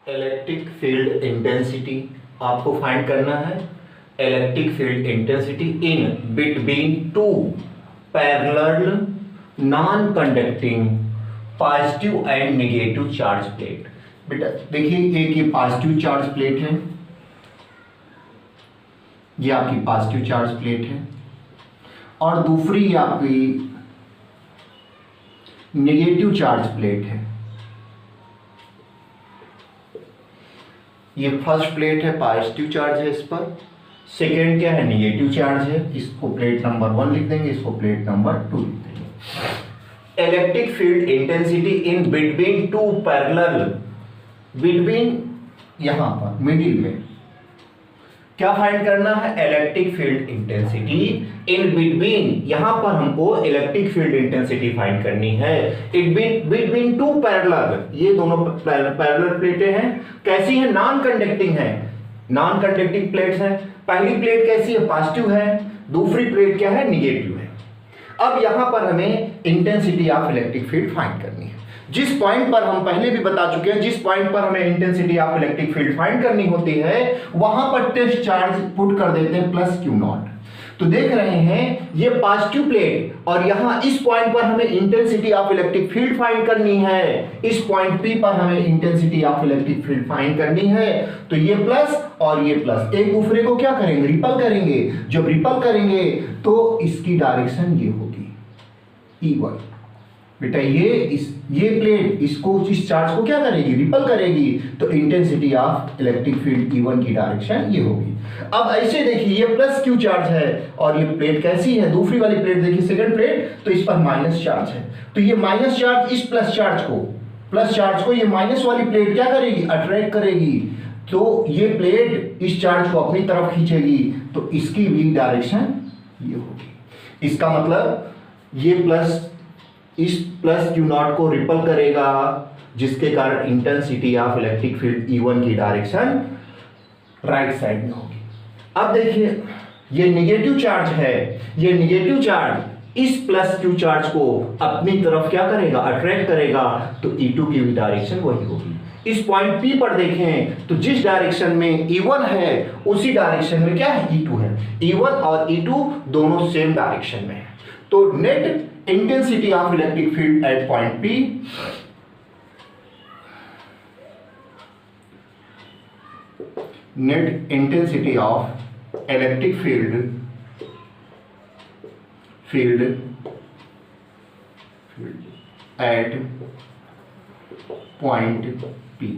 Electric field intensity आपको find करना है। Electric field intensity in between two parallel non conducting positive and negative charge plate. बेटा देखिए, एक ये पॉजिटिव चार्ज प्लेट है, ये आपकी पॉजिटिव चार्ज प्लेट है, और दूसरी आपकी नेगेटिव चार्ज प्लेट है। ये फर्स्ट प्लेट है, पॉजिटिव चार्ज है इस पर, सेकेंड क्या है, नेगेटिव चार्ज है। इसको प्लेट नंबर 1 लिख देंगे, इसको प्लेट नंबर 2 लिख देंगे। Electric field intensity in between two parallel, between यहां पर मिडिल में क्या फाइंड करना है, electric field intensity in between, यहां पर हमको इलेक्ट्रिक फील्ड इंटेंसिटी फाइंड करनी है इन बिटवीन टू पैरेलल। ये दोनों पैरेलल प्लेटें हैं, कैसी हैं, नॉन कंडक्टिंग है, नॉन कंडक्टिंग प्लेट्स हैं। पहली प्लेट कैसी है, पॉजिटिव है, दूसरी प्लेट क्या है, निगेटिव है। अब यहां पर हमें intensity of electric field find करनी है। जिस पॉइंट पर हम पहले भी बता चुके हैं, जिस पॉइंट पर हमें intensity of electric field find करनी होती है, वहां पर टेस्ट चार्ज पुट कर देते हैं प्लस क्यू नॉट। तो देख रहे हैं ये पॉजिटिव प्लेट, और यहां इस पॉइंट पर हमें intensity of electric field find करनी है। इस पॉइंट पी पर हमें intensity of electric field find करनी है। तो ये प्लस और ये प्लस एक दूसरे को क्या करेंगे, रिपल करेंगे। जब रिपल करेंगे तो इसकी डायरेक्शन ये होगी E1। बेटा ये प्लेट इसको, इस चार्ज को क्या करेगी, रिपल करेगी। तो intensity of electric field E1 की डायरेक्शन ये होगी। अब ऐसे देखिए, ये प्लस क्यू चार्ज है और ये प्लेट कैसी है, दूसरी वाली प्लेट देखिए, सेकंड प्लेट, तो इस पर माइनस चार्ज है। तो ये माइनस चार्ज इस प्लस चार्ज को ये माइनस वाली प्लेट क्या करेगी, अट्रैक्ट करेगी। तो ये प्लेट इस चार्ज को अपनी तरफ खींचेगी, तो इसकी भी डायरेक्शन ये होगी। इसका मतलब ये प्लस इस प्लस क्यू नॉट को रिपल करेगा, जिसके कारण intensity of electric field E1 की डायरेक्शन राइट साइड में होगी। अब देखिए, ये नेगेटिव चार्ज है, ये नेगेटिव चार्ज इस प्लस क्यू चार्ज को अपनी तरफ क्या करेगा, अट्रैक्ट करेगा। तो E2 की भी डायरेक्शन वही होगी। इस पॉइंट P पर देखें तो जिस डायरेक्शन में E1 है उसी डायरेक्शन में क्या है, E2 है। E1 और E2 दोनों सेम डायरेक्शन में है। तो net intensity of electric field at point P net intensity of electric field at point P।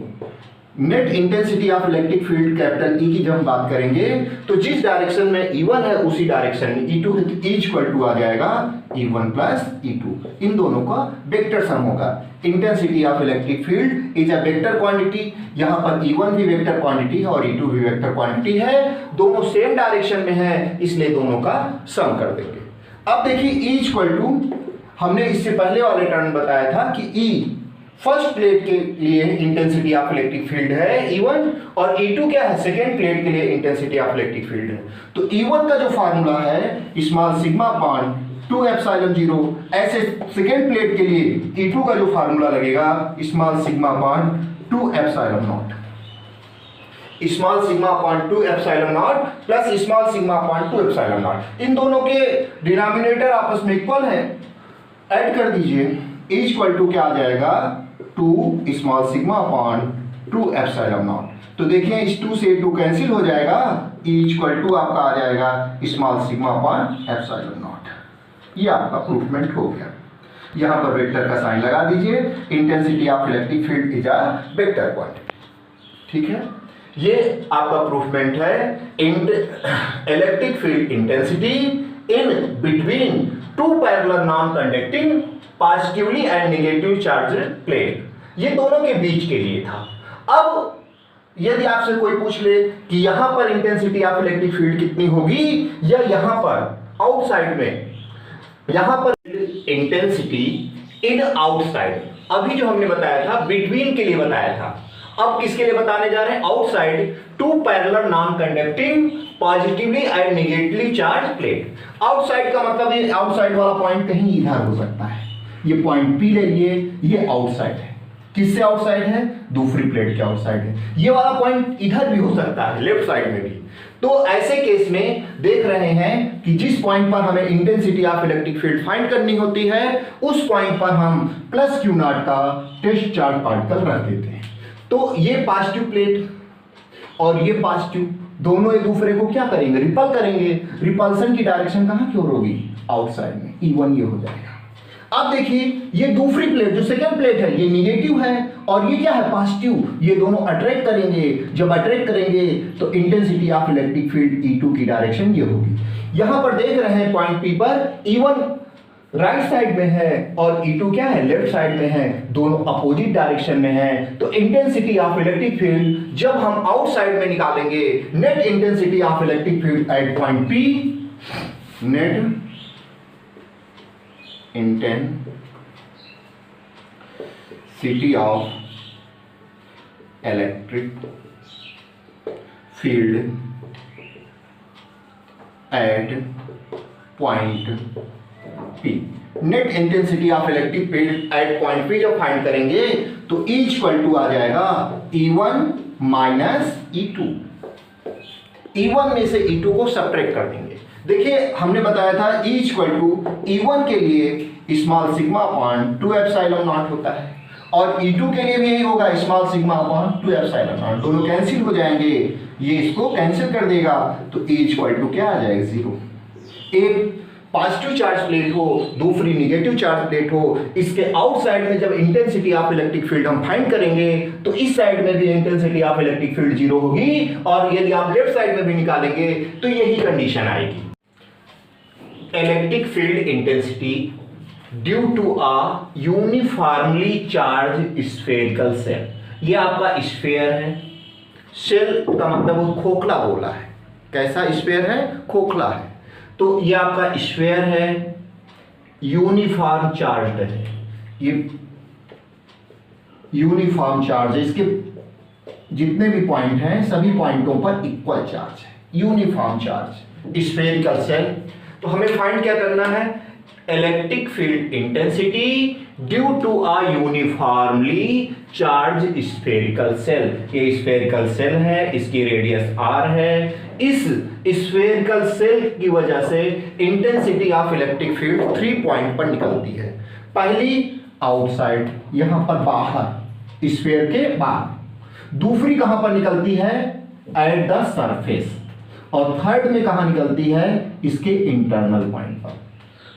Net intensity of electric field capital E की जब हम बात करेंगे तो जिस डायरेक्शन में E1 है उसी डायरेक्शन में E2 है, तो इक्वल टू आ जाएगा E1 प्लस E2। इन दोनों का वेक्टर सम होगा। Intensity of electric field is a vector quantity. यहाँ पर E1 भी वेक्टर क्वांटिटी है और E2 भी वेक्टर क्वांटिटी है, दोनों सेम डायरेक्शन में है, इसलिए दोनों का सम कर देंगे। अब देखिए E इक्वल टू, हमने इससे पहले वाले टर्म बताया था कि E फर्स्ट प्लेट के लिए इंटेंसिटी ऑफ इलेक्ट्रिक फील्ड है E1, और E2 क्या है, सेकेंड प्लेट के लिए इंटेंसिटी ऑफ इलेक्ट्रिक फील्ड है। तो E1 का जो फार्मूला है स्मॉल सिग्मा अपॉन 2 एप्सिलॉन 0, ऐसे सेकेंड प्लेट के लिए E2 का जो फार्मूला लगेगा small sigma upon 2 epsilon nought, small sigma upon 2 epsilon nought plus small sigma upon 2 epsilon nought. इन दोनों के डिनोमिनेटर आपस में इक्वल है, ऐड कर दीजिए। E इक्वल टू क्या आ जाएगा, 2 small sigma upon 2 epsilon not. तो देखिए इस 2 से 2 कैंसिल हो जाएगा, E इक्वल टू आपका आ जाएगा small sigma upon epsilon not. ये आपका प्रूफमेंट हो गया। यहाँ पर वेक्टर का साइन लगा दीजिए। Intensity of electric field is a vector quantity. ठीक है, ये आपका प्रूफमेंट है electric field intensity in between two parallel non conducting positively and negative charge plate. ये दोनों के बीच के लिए था। अब यदि आपसे कोई पूछ ले कि यहां पर इंटेंसिटी ऑफ इलेक्ट्रिक फील्ड कितनी होगी, या यहां पर आउटसाइड में, यहां पर इंटेंसिटी इन आउटसाइड, अभी जो हमने बताया था बिटवीन के लिए बताया था, अब किसके लिए बताने जा रहे हैं, outside two parallel non conducting positively and negatively charge plate. Outside का मतलब ये आउटसाइड वाला पॉइंट कहीं इधर हो सकता है। ये पॉइंट P ले लिए, ये आउटसाइड है, किससे आउटसाइड है? दूसरी प्लेट के आउटसाइड है। ये वाला पॉइंट इधर भी हो सकता है, लेफ्ट साइड में भी। तो ऐसे केस में देख रहे हैं कि जिस पॉइंट पर हमें intensity of electric field find करनी होती है उस पॉइंट पर हम प्लस क्यू नॉट का टेस्ट चार्ज पार्टिकल रख देते हैं। तो ये पॉजिटिव प्लेट और ये पॉजिटिव दोनों एक दूसरे को क्या करेंगे? रिपल करेंगे। रिपल्सन की डायरेक्शन कहां की ओर होगी? आउटसाइड में। E1 ये हो जाएगा। अब देखिए ये दूसरी प्लेट जो सेकंड प्लेट है ये निगेटिव है और ये क्या है? पॉजिटिव। ये दोनों अट्रैक्ट करेंगे। जब अट्रैक्ट करेंगे तो intensity of electric field E2 की डायरेक्शन ये होगी। यहां पर देख रहे हैं पॉइंट P पर E1 राइट साइड में है और E2 क्या है? लेफ्ट साइड में है। दोनों अपोजिट डायरेक्शन में है। तो इंटेंसिटी ऑफ इलेक्ट्रिक फील्ड जब हम आउटसाइड में निकालेंगे, net intensity of electric field at point P, net intensity of electric field at point P, net intensity of electric field at point P जब find करेंगे तो E इक्वल टू आ जाएगा E1 minus E2। E1 में से E2 को subtract कर देंगे। देखिए हमने बताया था E इक्वल टू E1 के लिए small sigma upon 2 epsilon not होता है और E2 के लिए भी यही होगा, small sigma upon 2 epsilon not. दोनों कैंसिल हो जाएंगे, ये इसको कैंसिल कर देगा तो E इक्वल टू क्या आ जाएगा? 0। एक पॉजिटिव चार्ज प्लेट हो, दूसरी निगेटिव चार्ज प्लेट हो, इसके आउटसाइड में जब इंटेंसिटी ऑफ इलेक्ट्रिक फील्ड हम फाइंड करेंगे तो इस साइड में भी इंटेंसिटी ऑफ इलेक्ट्रिक फील्ड 0 होगी और यदि आप लेफ्ट साइड में भी निकालेंगे तो यही कंडीशन आएगी। Electric field intensity due to a uniformly charge spherical shell. ये आपका स्फेयर है। सेल का मतलब वो खोखला बोला है। कैसा स्फेयर है? खोखला है। तो ये आपका स्फेयर है, यूनिफॉर्म चार्ज है। ये यूनिफॉर्म चार्ज है, इसके जितने भी पॉइंट हैं सभी पॉइंटों पर इक्वल चार्ज है। Uniform charge spherical shell. तो हमें फाइंड क्या करना है? Electric field intensity due to a uniformly charge spherical shell. ये स्फेरिकल सेल है, इसकी रेडियस r है। इस स्फेरिकल सेल की वजह से intensity of electric field 3 point पर निकलती है। पहली आउटसाइड, यहां पर बाहर, स्फेयर के बाहर। दूसरी कहां पर निकलती है? At the surface. और थर्ड में कहां निकलती है? इसके इंटरनल पॉइंट पर।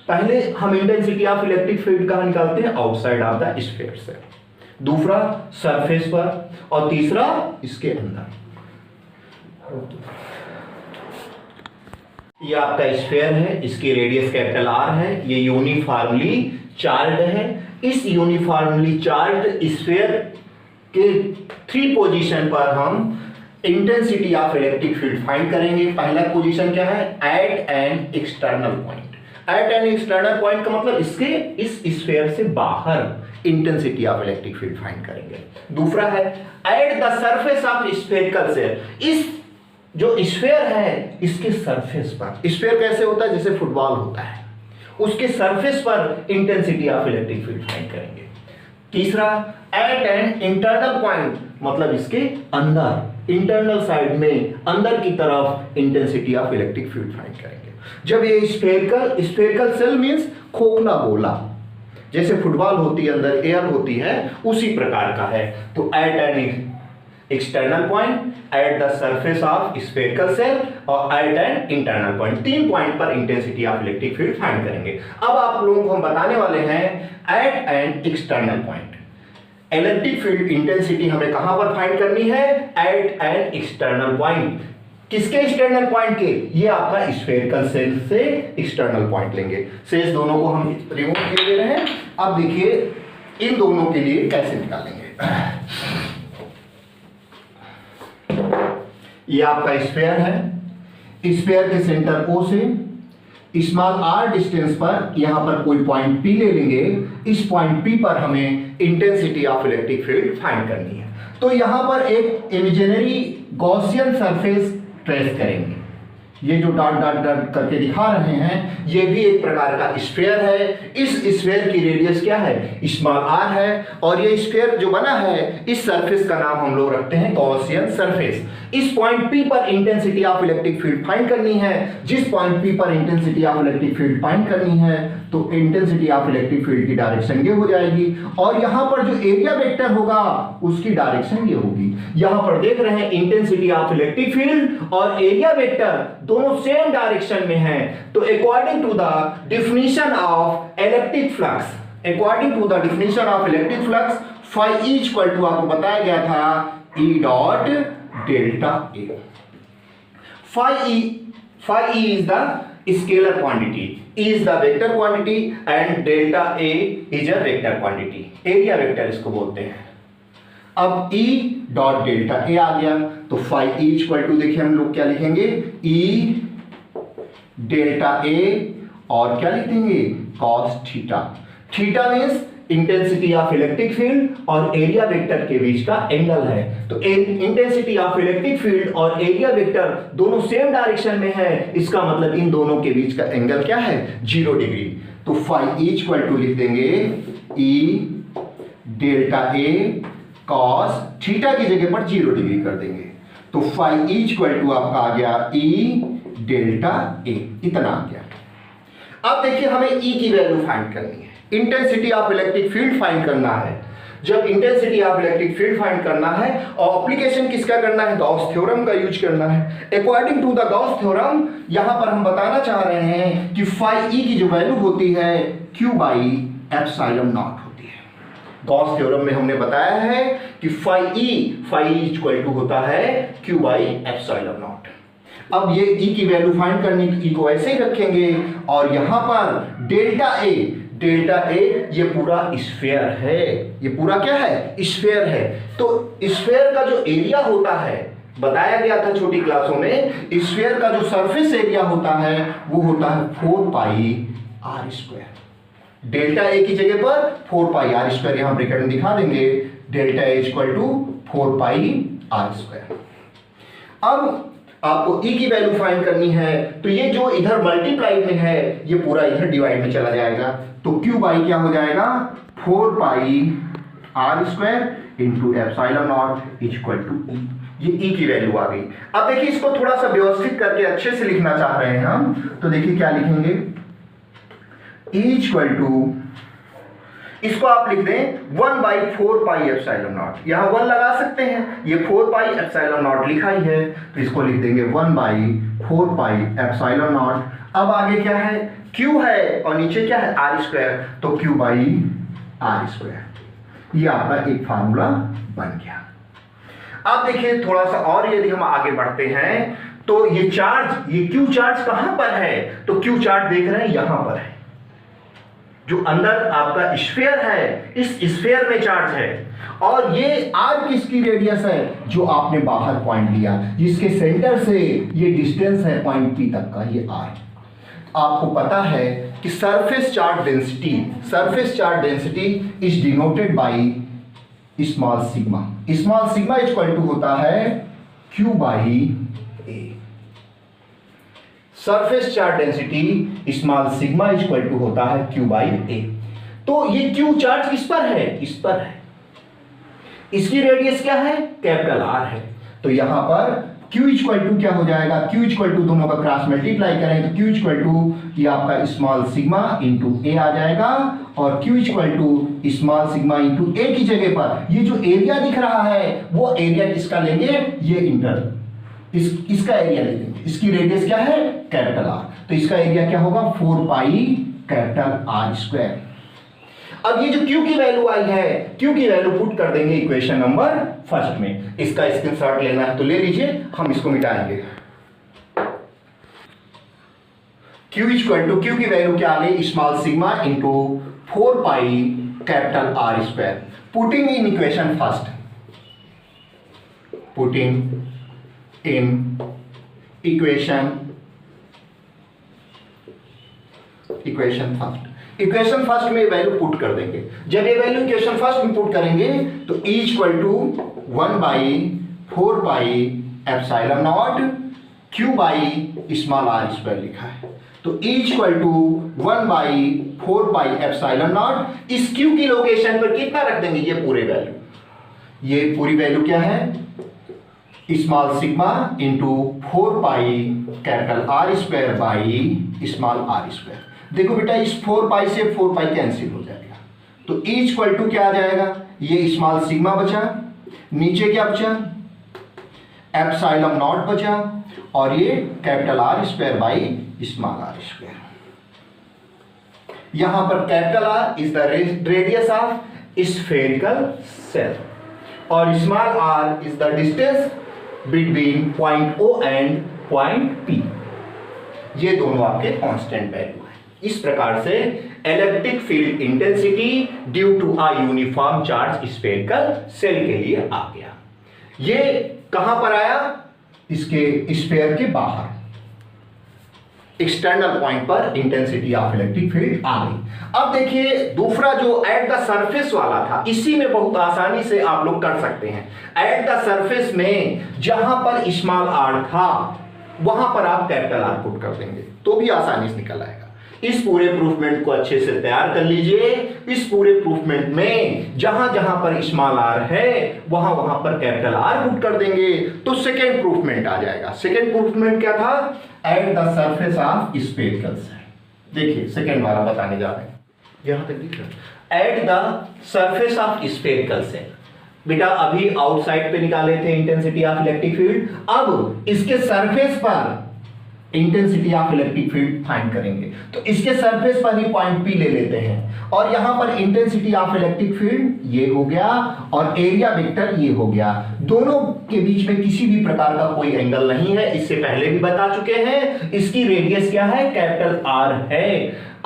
पहले हम इंटेंसिटी ऑफ इलेक्ट्रिक फील्ड कहां निकालते हैं? आउटसाइड ऑफ द स्फीयर से। दूसरा सरफेस पर और तीसरा इसके अंदर। ये आपका स्फीयर है, इसकी रेडियस कैपिटल R है। ये यूनिफॉर्मली चार्ज है। इस यूनिफॉर्मली चार्ज स्फीयर के 3 पोजीशन पर हम intensity of electric field find करेंगे। पहला पोजीशन क्या है? At an external point. At an external point का मतलब इसके इस स्फीयर से बाहर intensity of electric field find करेंगे। दूसरा है at the surface of spherical shell. इस जो स्फीयर है इसके सरफेस पर। स्फीयर कैसे होता है? जैसे फुटबॉल होता है, उसके सरफेस पर intensity of electric field find करेंगे। तीसरा एट एन इंटरनल पॉइंट, मतलब इसके अंदर, इंटरनल साइड में अंदर की तरफ intensity of electric field find करेंगे। जब ये स्फेरिकल सेल मींस खोखला गोला, जैसे फुटबॉल होती है अंदर एयर होती है उसी प्रकार का है। तो at an external point, at the surface of spherical shell और at an internal point, 3 point पर intensity of electric field find करेंगे। अब आप लोगों को हम बताने वाले हैं at an external point electric field intensity हमें कहां पर फाइंड करनी है? At an external point. किसके एक्सटर्नल पॉइंट के? ये आपका स्फेरिकल सेल से एक्सटर्नल पॉइंट लेंगे। शेष दोनों को हम रिमूव किए दे रहे हैं। अब देखिए इन दोनों के लिए कैसे निकालेंगे। ये आपका स्फीयर है। स्फीयर के सेंटर O से स्मॉल r डिस्टेंस पर यहां पर कोई पॉइंट P ले लेंगे। इस पॉइंट P पर हमें intensity of electric field find करनी है। तो यहां पर एक इमेजिनरी गॉसियन सरफेस ट्रेस करेंगे। ये जो डॉट डॉट डॉट करके दिखा रहे हैं ये भी एक प्रकार का स्फीयर है। इस स्फीयर की रेडियस क्या है, स्मॉल r है, और ये स्फीयर जो बना है इस सरफेस का नाम हम लोग रखते हैं गॉसियन सरफेस। इस पॉइंट P पर intensity of electric field find करनी है। जिस पॉइंट P पर intensity of electric field find करनी है तो इंटेंसिटी ऑफ इलेक्ट्रिक फील्ड की डायरेक्शन ये हो जाएगी, और यहां पर जो एरिया वेक्टर होगा उसकी डायरेक्शन ये होगी। यहां पर देख रहे हैं इंटेंसिटी ऑफ इलेक्ट्रिक फील्ड और एरिया वेक्टर दोनों सेम डायरेक्शन में हैं। तो according to the definition of electric flux, according to the definition of electric flux, phi E equal to आपको बताया गया था E dot delta A. Phi E is the scalar quantity, E is the vector quantity and delta A is a vector quantity, area vector इसको बोलते हैं। अब E dot delta A आ गया तो फाई E इक्वल टू देखिए हम लोग क्या लिखेंगे, E डेल्टा A और क्या लिख देंगे cos theta. Theta means intensity of electric field और एरिया वेक्टर के बीच का एंगल है। तो इंटेंसिटी ऑफ इलेक्ट्रिक फील्ड और एरिया वेक्टर दोनों सेम डायरेक्शन में है, इसका मतलब इन दोनों के बीच का एंगल क्या है, 0 डिग्री। तो फाई ई इक्वल टू लिख देंगे ई डेल्टा ए कॉस थीटा की जगह पर 0 डिग्री कर देंगे। तो फाई ई इक्वल टू आपका आ गया ई डेल्टा ए, इतना आ गया। अब देखिए हमें ई की वैल्यू फाइंड करनी है, intensity of electric field find करना है। जब intensity of electric field find करना है और एप्लीकेशन किसका करना है, गॉस थ्योरम का यूज करना है। According to the Gauss theorem यहां पर हम बताना चाह रहे हैं कि फाई ई की जो वैल्यू होती है Q बाई एप्सिलॉन नॉट होती है। गॉस थ्योरम में हमने बताया है कि फाई ई इक्वल टू होता है Q बाई एप्सिलॉन नॉट। अब ये E की वैल्यू फाइंड करनी तो E को ऐसे ही रखेंगे और यहां पर डेल्टा ए ये पूरा स्फीयर है, ये पूरा क्या है, स्फीयर है। तो स्फीयर का जो एरिया होता है बताया गया था छोटी क्लासों में, स्फीयर का जो सरफेस एरिया होता है वो होता है 4 pi R square. Delta A की जगह पर 4 पाई आर स्क्वायर यहां ब्रैकेट में दिखा देंगे, delta A equal to 4 pi R square. अब आपको E की वैल्यू फाइंड करनी है तो ये जो इधर मल्टीप्लाई में है ये पूरा इधर डिवाइड में चला जाएगा। तो Q बाई क्या हो जाएगा, 4 pi R square into epsilon not equal to E। ये E की वैल्यू आ गई। अब देखिए इसको थोड़ा सा व्यवस्थित करके अच्छे से लिखना चाह रहे हैं हम, तो देखिए क्या लिखेंगे, E इक्वल टू, इसको आप लिख दें 1 बाई 4 पाई एप्सिलॉन नॉट, यहां 1 लगा सकते हैं, ये 4 पाई एप्सिलॉन नॉट लिखा ही है तो इसको लिख देंगे 1 बाई 4 पाई एप्सिलॉन नॉट। अब आगे क्या है, Q है और नीचे क्या है, आर स्क्वायर, तो Q बाई आर स्क्वायर। ये आपका एक फार्मूला बन गया। अब देखिए थोड़ा सा और यदि हम आगे बढ़ते हैं तो ये चार्ज, ये Q चार्ज कहां पर है, तो Q चार्ज देख रहे हैं यहां पर है, जो अंदर आपका स्फीयर है इस स्फीयर में चार्ज है, और ये R किसकी रेडियस है, जो आपने बाहर पॉइंट लिया जिसके सेंटर से ये डिस्टेंस है पॉइंट P तक का, ये R। आपको पता है कि surface charge density is denoted by small sigma. Small sigma equal to होता है Q by A। Surface charge density small sigma equal to होता है Q बाई A। तो ये Q चार्ज किस पर है, इस पर है, इसकी रेडियस क्या है, कैपिटल R है। तो यहां पर Q इक्वल टू क्या हो जाएगा, Q इक्वल टू दोनों का क्रॉस मल्टीप्लाई करें तो Q इक्वल टू ये आपका स्मॉल सिग्मा इंटू A आ जाएगा, और Q equal to small sigma into A की जगह पर ये जो एरिया दिख रहा है वो एरिया किसका लेंगे, ये इंटर इसका एरिया ले लेंगे, इसकी रेडियस क्या है, कैपिटल R, तो इसका एरिया क्या होगा 4 पाई कैपिटल R स्क्वायर। अब ये जो Q की वैल्यू आई है, Q की वैल्यू पुट कर देंगे इक्वेशन नंबर फर्स्ट में। इसका स्क्रीनशॉट लेना है तो ले लीजिए, हम इसको मिटाएंगे। Q इक्वल टू, Q की वैल्यू क्या आ गई, small sigma into 4 pi capital R square. Putting in equation first, putting in equation first, equation first में वैल्यू पुट कर देंगे। जब ये वैल्यू इक्वेशन फर्स्ट में पुट करेंगे तो E equal to 1 by 4 pi epsilon not Q by small R square लिखा है, तो E equal to 1/4 epsilon naught. इस क्यू की लोकेशन पर कितना रख देंगे, ये पूरे वैल्यू, ये पूरी वैल्यू क्या है, small sigma into 4 pi capital R square by small R square. देखो बेटा इस 4 पाई से 4 पाई कैंसिल हो जाएगा, तो E इक्वल टू क्या आ जाएगा, ये स्मॉल सिग्मा बचा, नीचे क्या बचा, एप्सिलॉन नॉट बचा, और ये capital R square by small R square. यहां पर capital R is the radius of spherical shell और small R is the distance between point O and point P। ये दोनों आपके कांस्टेंट वैल्यू है। इस प्रकार से electric field intensity due to a uniform charge spherical shell के लिए आ गया। ये कहां पर आया, इसके स्फीयर के बाहर एक्सटर्नल पॉइंट पर इंटेंसिटी ऑफ इलेक्ट्रिक फील्ड आ गई। अब देखिए दूसरा जो एट द सरफेस वाला था, इसी में बहुत आसानी से आप लोग कर सकते हैं। एट द सरफेस में जहां पर स्मॉल आर था वहां पर आप कैपिटल आर पुट कर देंगे तो भी आसानी से निकल आएगा। इस पूरे प्रूफमेंट को अच्छे से तैयार कर लीजिए। इस पूरे प्रूफमेंट में जहां जहां पर स्मॉल आर है वहां वहां पर कैपिटल आर पुट कर देंगे तो सेकेंड प्रूफमेंट आ जाएगा। सेकेंड प्रूफमेंट क्या था, eight the surface of spherical cell. देखिए सेकेंड वाला बताने जा रहे हैं, यहां तक दिख रहा है, at the surface of spherical cell. बेटा अभी आउटसाइड पे निकाले थे इंटेंसिटी ऑफ इलेक्ट्रिक फील्ड, अब इसके सरफेस पर intensity of electric field find करेंगे। तो इसके सरफेस पर ही पॉइंट P ले लेते हैं और यहां पर इंटेंसिटी ऑफ इलेक्ट्रिक फील्ड ये हो गया और एरिया वेक्टर ये हो गया। दोनों के बीच में किसी भी प्रकार का कोई एंगल नहीं है, इससे पहले भी बता चुके हैं। इसकी रेडियस क्या है, कैपिटल R है।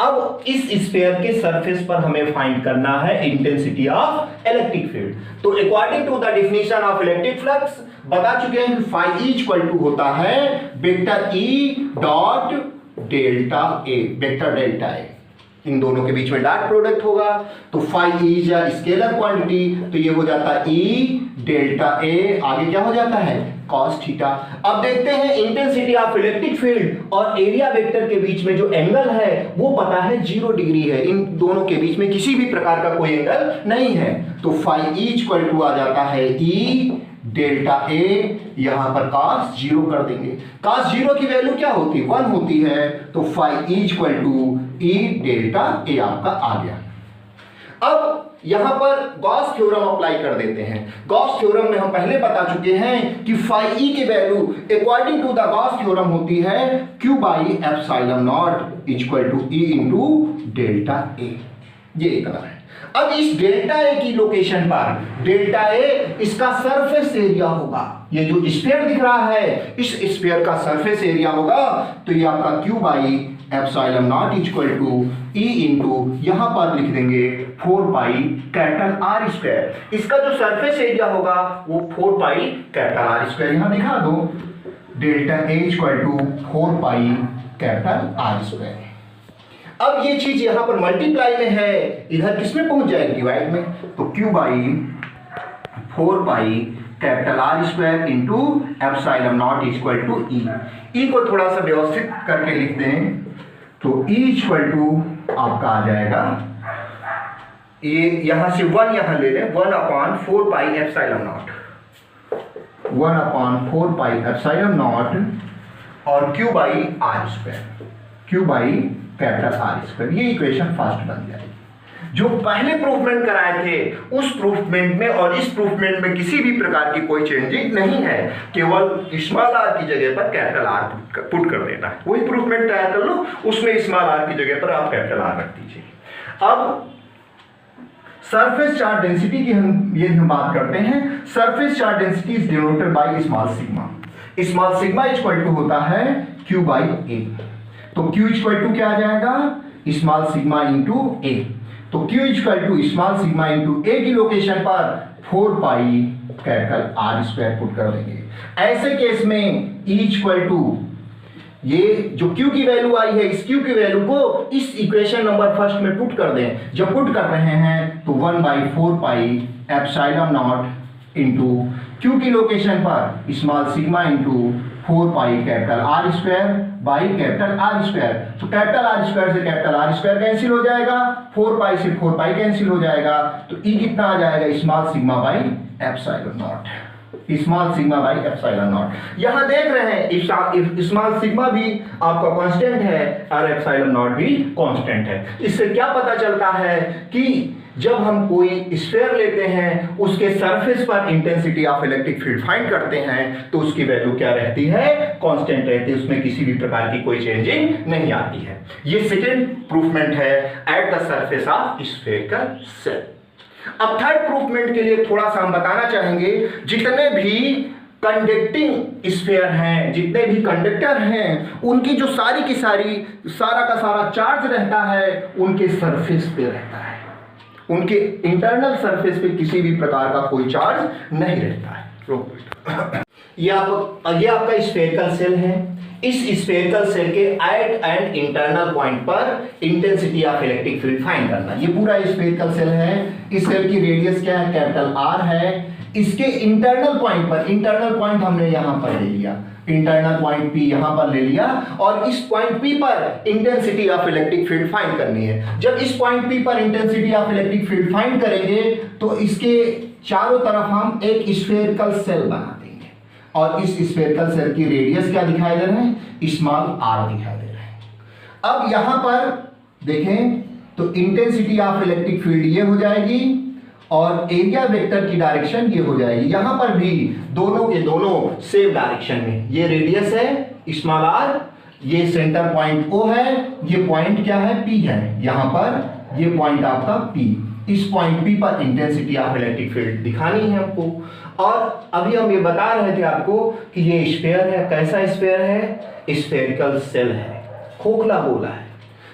अब इस स्फीयर के सरफेस पर हमें फाइंड करना है इंटेंसिटी ऑफ इलेक्ट्रिक फील्ड। तो according to the definition of electric flux बता चुके हैं कि फाई E इक्वल टू होता है vector E dot delta A, vector delta A। इन दोनों के बीच में डॉट प्रोडक्ट होगा तो phi E is a scalar quantity, तो ये हो जाता है E डेल्टा A, आगे क्या हो जाता है cos थीटा। अब देखते हैं इंटेंसिटी ऑफ इलेक्ट्रिक फील्ड और एरिया वेक्टर के बीच में जो एंगल है वो पता है 0 डिग्री है। इन दोनों के बीच में किसी भी प्रकार का कोई एंगल नहीं है, तो फाई E इक्वल टू आ जाता है E डेल्टा A, यहां पर cos 0 कर देंगे। cos 0 की वैल्यू क्या होती है, 1 होती है, तो phi E equal to E delta A आपका आ गया। अब यहां पर गॉस थ्योरम अप्लाई कर देते हैं। गॉस थ्योरम में हम पहले बता चुके हैं कि फाई E की value according to the Gauss theorem होती है Q by epsilon not equal to E into delta A। ये इतना है। अब इस डेल्टा A की लोकेशन पर डेल्टा A इसका सरफेस एरिया होगा। ये जो स्फीयर दिख रहा है इस स्फीयर का सरफेस एरिया होगा, तो ये आपका Q by epsilon not equal to E into यहां पर लिख देंगे 4 पाई कैपिटल R स्क्वायर। इसका जो सरफेस एरिया होगा वो 4 पाई कैपिटल R स्क्वायर, यहां दिखा दो delta A equal to 4 pi capital R square. अब ये चीज यहां पर मल्टीप्लाई में है, इधर किसमें पहुंच जाएगी, डिवाइड में, तो Q by 4 pi capital R square into epsilon not equal to E को थोड़ा सा व्यवस्थित करके लिख दें तो E इक्वल टू आपका आ जाएगा, ये यहां से 1 यहां ले लें, 1/4 pi epsilon not, 1/4 pi epsilon nought और Q by R square, Q by capital R square. ये इक्वेशन फर्स्ट बन जाएगी। जो पहले प्रूफमेंट कराए थे उस प्रूफमेंट में और इस प्रूफमेंट में किसी भी प्रकार की कोई चेंजिंग नहीं है, केवल स्मॉल r की जगह पर कैपिटल R पुट कर देना है। वही प्रूफमेंट तैयार कर लो, उसमें स्मॉल r की जगह पर आप कैपिटल R रख दीजिए। अब सरफेस चार्ज डेंसिटी की हम बात करते हैं। Surface charge density is denoted by small sigma. Small sigma equal to होता है Q बाई A, तो Q इक्वल टू क्या आ जाएगा, स्मॉल सिग्मा इंटू A। तो Q equal to small sigma into A की लोकेशन पर 4 pi capital R square put कर देंगे। ऐसे केस में E इक्वल टू ये जो Q की वैल्यू आई है इस Q की वैल्यू को इस इक्वेशन नंबर फर्स्ट में पुट कर दें। जब पुट कर रहे हैं तो 1/4 pi epsilon nought into Q की लोकेशन पर small sigma into 4 pi capital R square by capital R square. तो कैपिटल आर स्क्वायर से कैपिटल आर स्क्वायर कैंसिल हो जाएगा, 4 पाई से 4 पाई कैंसिल हो जाएगा, तो ई कितना आ जाएगा, small sigma by epsilon nought, small sigma by epsilon not. यहां देख रहे हैं स्मॉल सिग्मा भी आपका कांस्टेंट है और एप्सिलॉन नॉट भी कांस्टेंट है। इससे क्या पता चलता है कि जब हम कोई स्फीयर लेते हैं उसके सरफेस पर intensity of electric field find करते हैं तो उसकी वैल्यू क्या रहती है, कांस्टेंट रहती है, उसमें किसी भी प्रकार की कोई चेंजिंग नहीं आती है। ये सेकेंड प्रूफमेंट है at the surface of spherical shell. अब थर्ड प्रूफमेंट के लिए थोड़ा सा हम बताना चाहेंगे, जितने भी कंडक्टिंग स्फीयर हैं, जितने भी कंडक्टर हैं, उनकी जो सारी की सारी सारा का सारा चार्ज रहता है उनके सरफेस पे रहता है, उनके इंटरनल सरफेस पे किसी भी प्रकार का कोई चार्ज नहीं रहता है। ये आपका स्फीयरिकल सेल है। इस स्फीयरिकल सेल के एट एंड इंटरनल पॉइंट पर intensity of electric field find करना। ये पूरा स्फीयरिकल सेल है। इस सेल की रेडियस क्या है, कैपिटल आर है। इसके इंटरनल पॉइंट पर, इंटरनल पॉइंट हमने यहां पर ले लिया, इंटरनल पॉइंट पी यहां पर ले लिया, और इस पॉइंट पी पर intensity of electric field find करनी है। जब इस पॉइंट पी पर intensity of electric field find करेंगे तो इसके चारों तरफ हम एक स्फीयरिकल सेल बना देंगे, और इस स्फीयरिकल सेल की रेडियस क्या दिखाई दे रहे हैं, स्मॉल आर दिखाई दे रहे हैं। अब यहां पर देखें तो इंटेंसिटी ऑफ इलेक्ट्रिक फील्ड ये हो जाएगी और एरिया वेक्टर की डायरेक्शन ये हो जाएगी। यहां पर भी दोनों के दोनों सेम डायरेक्शन में। ये रेडियस है स्मॉल आर, ये सेंटर पॉइंट ओ है, ये पॉइंट क्या है, पी है। यहां पर ये पॉइंट आपका पी, इस पॉइंट पी पर इंटेंसिटी ऑफ इलेक्ट्रिक फील्ड दिखानी है हमको। और अभी हम ये बता रहे थे आपको कि ये स्फीयर है। कैसा स्फीयर है, स्फीयरिकल सेल है, खोखला गोला है।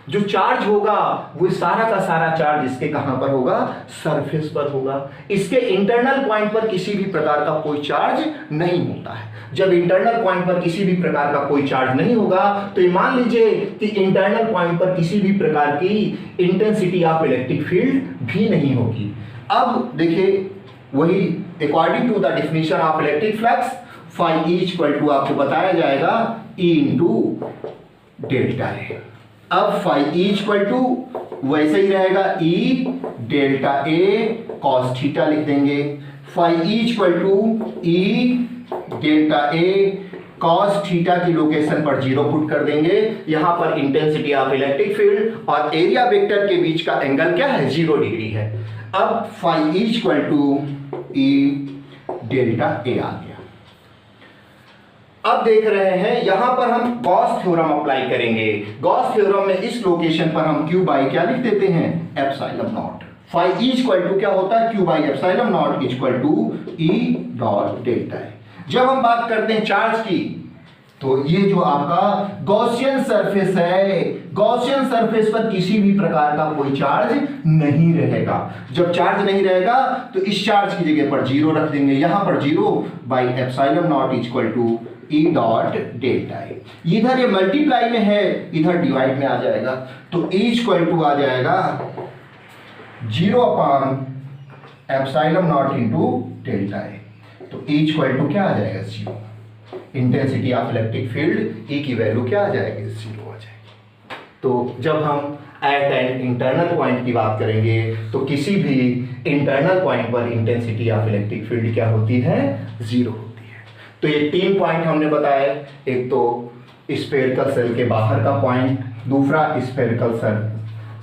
जो चार्ज होगा वो सारा का सारा चार्ज इसके कहां पर होगा, सरफेस पर होगा। इसके इंटरनल पॉइंट पर किसी भी प्रकार का कोई चार्ज नहीं होता है। जब इंटरनल पॉइंट पर किसी भी प्रकार का कोई चार्ज नहीं होगा तो ये मान लीजिए कि इंटरनल पॉइंट पर किसी भी प्रकार की इंटेंसिटी ऑफ इलेक्ट्रिक फील्ड भी नहीं होगी। अब देखिए वही according to the definition of electric flux, phi E equal to आपको बताया जाएगा ई इंटू डेल्टा ए। अब फाई ई इक्वल टू वैसे ही रहेगा E delta A cos theta लिख देंगे। Phi E equal to E delta A cos theta की लोकेशन पर 0 पुट कर देंगे। यहां पर इंटेंसिटी ऑफ इलेक्ट्रिक फील्ड और एरिया वेक्टर के बीच का एंगल क्या है, 0 डिग्री है। अब phi E equal to E delta A आ गया। अब देख रहे हैं यहां पर हम गॉस थ्योरम अप्लाई करेंगे। गॉस थ्योरम में इस लोकेशन पर हम क्यू बाई क्या लिख देते हैं, epsilon naught. Phi E equal to क्या होता है, Q by epsilon not equal to E dot delta है। जब हम बात करते हैं चार्ज की तो ये जो आपका गॉसियन सरफेस है, गॉसियन सरफेस पर किसी भी प्रकार का कोई चार्ज नहीं रहेगा। जब चार्ज नहीं रहेगा तो इस चार्ज की जगह पर 0 रख देंगे। यहां पर 0 by epsilon not equal to E dot delta A. इधर ये मल्टीप्लाई में है, इधर डिवाइड में आ जाएगा, तो ई इक्वल टू आ जाएगा 0 upon epsilon nought into delta A. तो ई इक्वल टू क्या आ जाएगा, 0। Intensity of electric field E की वैल्यू क्या आ जाएगी, 0 आ जाएगी। तो जब हम एट एंड इंटरनल पॉइंट की बात करेंगे तो किसी भी इंटरनल पॉइंट पर इंटेंसिटी ऑफ इलेक्ट्रिक फील्ड क्या होती है, 0 होती है। तो ये 3 पॉइंट हमने बताए, एक तो स्फेरिकल सेल के बाहर का पॉइंट, दूसरा स्फेरिकल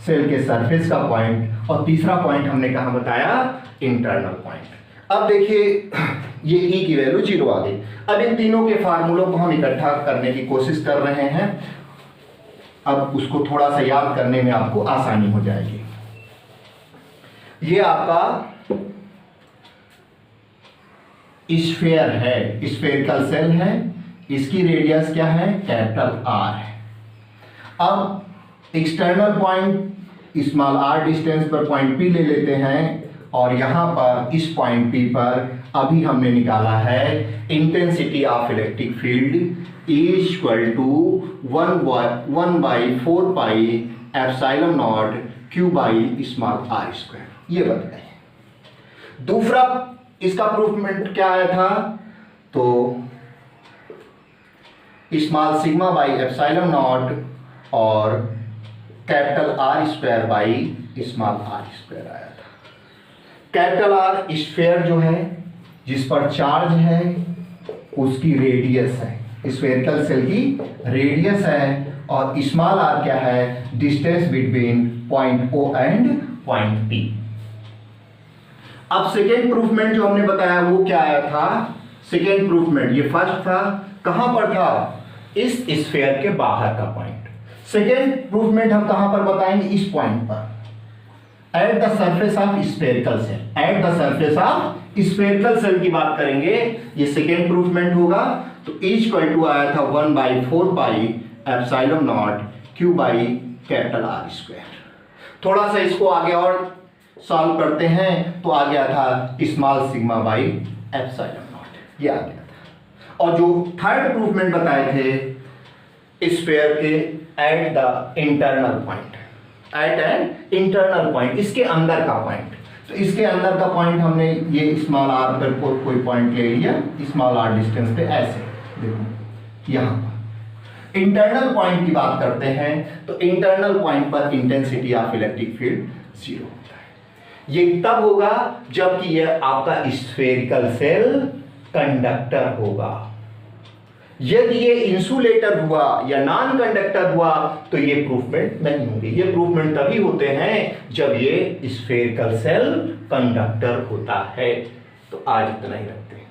सेल के सरफेस का पॉइंट, और तीसरा पॉइंट हमने कहाँ बताया, इंटरनल पॉइंट। अब देखिए ये ई की वैल्यू 0 आ गई। अब इन तीनों के फार्मूलों को हम इकट्ठा करने की कोशिश कर रहे हैं। अब उसको थोड़ा सा याद करने में आपको आसानी हो जाएगी। ये आपका स्फीयर है, स्फेरिकल सेल है, इसकी रेडियस क्या है, कैपिटल आर है। अब external point small R distance पर पॉइंट पी ले लेते हैं, और यहां पर इस पॉइंट पी पर अभी हमने निकाला है intensity of electric field equal to 1/4 pi epsilon not Q by small R square. ये बताइए दूसरा इसका प्रूफमेंट क्या आया था, तो small sigma by epsilon nought और capital R square by small R square आया था। कैपिटल आर स्फीयर जो है जिस पर चार्ज है उसकी रेडियस है, स्फेरिकल सेल की रेडियस है, और स्मॉल आर क्या है, distance between point O and point P। अब सेकेंड प्रूफमेंट जो हमने बताया वो क्या आया था, सेकेंड प्रूफमेंट, ये फर्स्ट था, कहां पर था, इस स्फीयर के बाहर का पॉइंट। सेकेंड प्रूफमेंट हम कहां पर बताएंगे, इस पॉइंट पर, eight the surface of spherical cell, eight the surface of spherical cell की बात करेंगे, ये सेकेंड प्रूफमेंट होगा। तो इक्वल टू आया था 1/4 pi epsilon not Q by capital R square. थोड़ा सा इसको आगे और सॉल्व करते हैं तो आ गया था small sigma by epsilon not, ये आ गया था। और जो थर्ड प्रूफमेंट बताए थे स्फीयर के at the internal point, at an internal point, इसके अंदर का पॉइंट। तो इसके अंदर का पॉइंट हमने ये स्मॉल आर पर कोई पॉइंट ले लिया, स्मॉल आर डिस्टेंस पे, ऐसे देखो यहां पर इंटरनल पॉइंट की बात करते हैं तो इंटरनल पॉइंट पर इंटेंसिटी ऑफ इलेक्ट्रिक फील्ड 0 होता है। ये तब होगा जबकि यह आपका स्फेरिकल सेल कंडक्टर होगा। यदि ये इंसुलेटर हुआ या नॉन कंडक्टर हुआ तो ये प्रूफमेंट नहीं होंगे। ये प्रूफमेंट तभी होते हैं जब ये स्फेरिकल सेल कंडक्टर होता है। तो आज इतना ही रखते हैं।